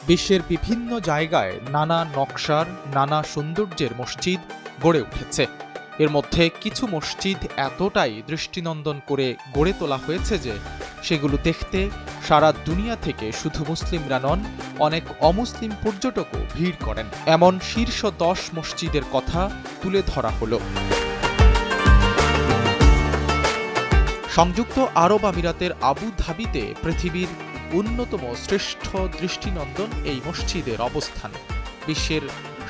বিশ্বের বিভিন্ন জায়গায় নানা নকশার, নানা সৌন্দর্যের মসজিদ গড়ে উঠেছে। এর মধ্যে কিছু মসজিদ এতটাই দৃষ্টিনন্দন করে গড়ে তোলা হয়েছে যে সেগুলো দেখতে সারা দুনিয়া থেকে শুধু মুসলিমরা নন, অনেক অমুসলিম পর্যটকও ভিড় করেন। এমন শীর্ষ 10 মসজিদের কথা তুলে ধরা হলো। সংযুক্ত আরব আমিরাতের আবু ধাবিতে পৃথিবীর অন্যতম শ্রেষ্ঠ দৃষ্টিনন্দন এই মসজিদের অবস্থান। বিশ্বের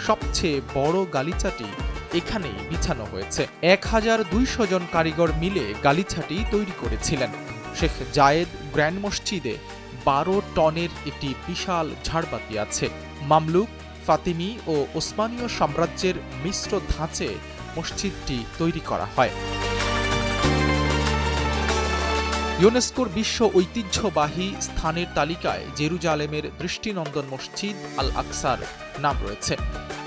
সবচেয়ে বড় গালিচাটি এখানেই বিছানো হয়েছে। 1200 জন কারিগর মিলে গালিচাটি তৈরি করেছিলেন। শেখ জায়েদ গ্র্যান্ড মসজিদে 12 টনের একটি বিশাল ঝাড়বাতি আছে। মামলুক, ফাতিমি ও ওসমানীয় সাম্রাজ্যের মিশ্র ধাঁচে মসজিদটি তৈরি করা হয়। ইউনেস্কোর বিশ্ব ঐতিহ্যবাহী স্থানের তালিকায় জেরুজালেমের দৃষ্টিনন্দন মসজিদ আল আকসার নাম রয়েছে।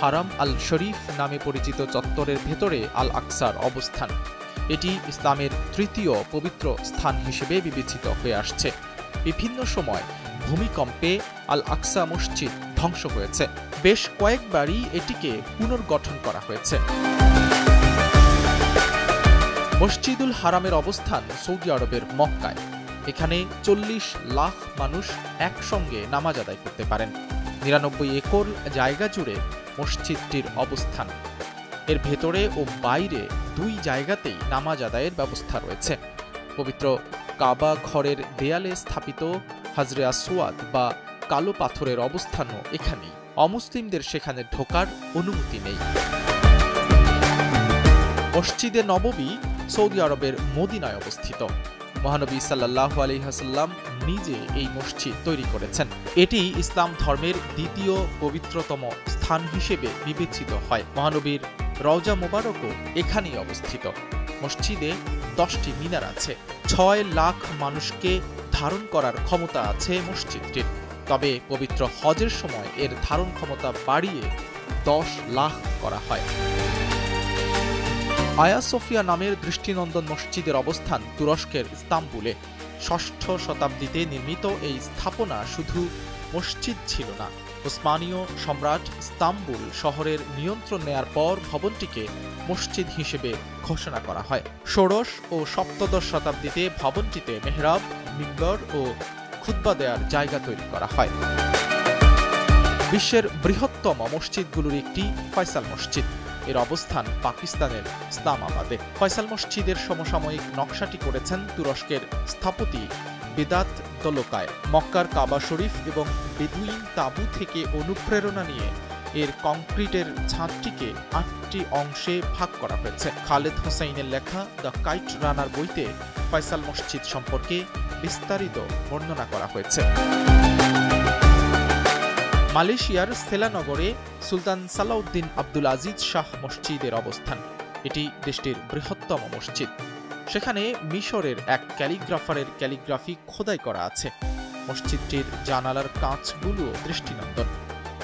হারাম আল শরীফ নামে পরিচিত চত্বরের ভেতরে আল আকসার অবস্থান। এটি ইসলামের তৃতীয় পবিত্র স্থান হিসেবে বিবেচিত হয়ে আসছে। বিভিন্ন সময় ভূমিকম্পে আল আকসা মসজিদ ধ্বংস হয়েছে। বেশ কয়েকবারই এটিকে পুনর্গঠন করা হয়েছে। মসজিদুল হারামের অবস্থান সৌদি আরবের মক্কায়। এখানে 40 লাখ মানুষ একসঙ্গে নামাজ আদায় করতে পারেন। 99 একর জায়গা জুড়ে মসজিদটির অবস্থান। এর ভেতরে ও বাইরে 2 জায়গাতেই নামাজ আদায়ের ব্যবস্থা রয়েছে। পবিত্র কাবা ঘরের দেয়ালে স্থাপিত হাজরে আসওয়াদ বা কালো পাথরের অবস্থানও এখানেই। অমুসলিমদের সেখানে ঢোকার অনুমতি নেই। মসজিদে নববী সৌদি আরবের মদিনায় অবস্থিত। মহানবী সাল্লাল্লাহু আলাইহি ওয়াসাল্লাম নিজে এই মসজিদ তৈরি করেছেন। এটি ইসলাম ধর্মের দ্বিতীয় পবিত্রতম স্থান হিসেবে বিবেচিত হয়। মহানবীর রওজা মোবারকও এখানেই অবস্থিত। মসজিদে 10টি মিনার আছে। 6 লাখ মানুষকে ধারণ করার ক্ষমতা আছে মসজিদটির। তবে পবিত্র হজের সময় এর ধারণ ক্ষমতা বাড়িয়ে 10 লাখ করা হয়। আয়া সোফিয়া নামের দৃষ্টিনন্দন মসজিদের অবস্থান তুরস্কের ইস্তাম্বুলে। 6ষ্ঠ শতাব্দীতে নির্মিত এই স্থাপনা শুধু মসজিদ ছিল না। ওসমানীয় সম্রাট ইস্তাম্বুল শহরের নিয়ন্ত্রণ নেয়ার পর ভবনটিকে মসজিদ হিসেবে ঘোষণা করা হয়। 16শ ও 17শ শতাব্দীতে ভবনটিতে মেহরাব, মিম্বর ও খুতবা দেওয়ার জায়গা তৈরি করা হয়। বিশ্বের বৃহত্তম মসজিদগুলোর একটি ফয়সাল মসজিদ। এর অবস্থান পাকিস্তানের ইসলামাবাদে। ফয়সাল মসজিদের সমসাময়িক নকশাটি করেছেন তুরস্কের স্থপতি বেদাত দোলোকায়। মক্কার কাবা শরীফ এবং বেদুইন তাঁবু থেকে অনুপ্রেরণা নিয়ে এর কংক্রিটের ছাদটিকে 8টি অংশে ভাগ করা হয়েছে। খালেদ হোসাইনের লেখা দ্য কাইট রানার বইতে ফয়সাল মসজিদ সম্পর্কে বিস্তারিত বর্ণনা করা হয়েছে। মালয়েশিয়ার সেলানগরে সুলতান সালাউদ্দিন আব্দুল আজিজ শাহ মসজিদের অবস্থান। এটি দেশটির বৃহত্তম মসজিদ। সেখানে মিশরের এক ক্যালিগ্রাফারের ক্যালিগ্রাফি খোদাই করা আছে। মসজিদটির জানালার কাঁচগুলো দৃষ্টিনন্দন।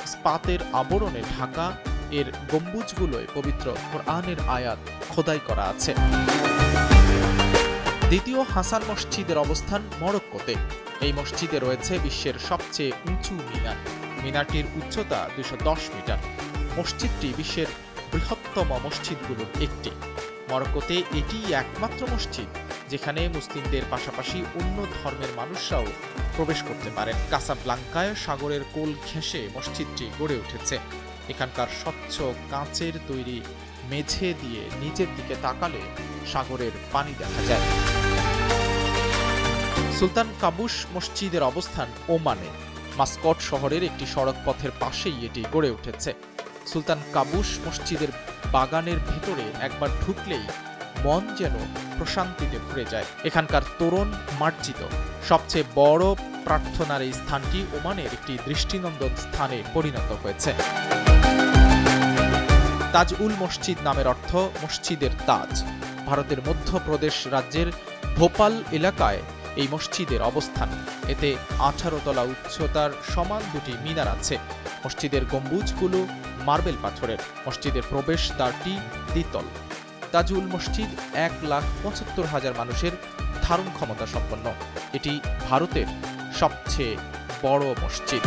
ইস্পাতের আবরণে ঢাকা। এর গম্বুজগুলোয় পবিত্র কোরআনের আয়াত খোদাই করা আছে। দ্বিতীয় হাসান মসজিদের অবস্থান মরক্কোতে। এই মসজিদে রয়েছে বিশ্বের সবচেয়ে উঁচু মিনার। মিনারটির উচ্চতা 210 মিটার। মসজিদটি বিশ্বের বৃহত্তম মসজিদগুলোর একটি। মরক্কোতে এটিই একমাত্র মসজিদ যেখানে মুসলিমদের পাশাপাশি অন্য ধর্মের মানুষরাও প্রবেশ করতে পারেন। কাসাব্লাঙ্কায় সাগরের কোল ঘেঁষে মসজিদটি গড়ে উঠেছে। এখানকার স্বচ্ছ কাঁচের তৈরি মেঝে দিয়ে নিচের দিকে তাকালে সাগরের পানি দেখা যায়। সুলতান কাবুস মসজিদের অবস্থান ওমানে। মাস্কট শহরের একটি সড়ক পথের পাশেই এটি গড়ে উঠেছে। সুলতান কাবুস মসজিদের বাগানের ভেতরে একবার ঢুকলেই মন যেন প্রশান্তিতে ভরে যায়। এখানকার তোরণ মার্জিত। সবচেয়ে বড় প্রার্থনার এই স্থানটি ওমানের একটি দৃষ্টিনন্দন স্থানে পরিণত হয়েছে। তাজ উল মসজিদ নামের অর্থ মসজিদের তাজ। ভারতের মধ্যপ্রদেশ রাজ্যের ভোপাল এলাকায় এই মসজিদের অবস্থান। এতে 18 তলা উচ্চতার সমান 2টি মিনার আছে। মসজিদের গম্বুজগুলো মার্বেল পাথরের। মসজিদের প্রবেশ দ্বারটি দ্বিতল। তাজুল মসজিদ 1,75,000 মানুষের ধারণ ক্ষমতা সম্পন্ন। এটি ভারতের সবচেয়ে বড় মসজিদ।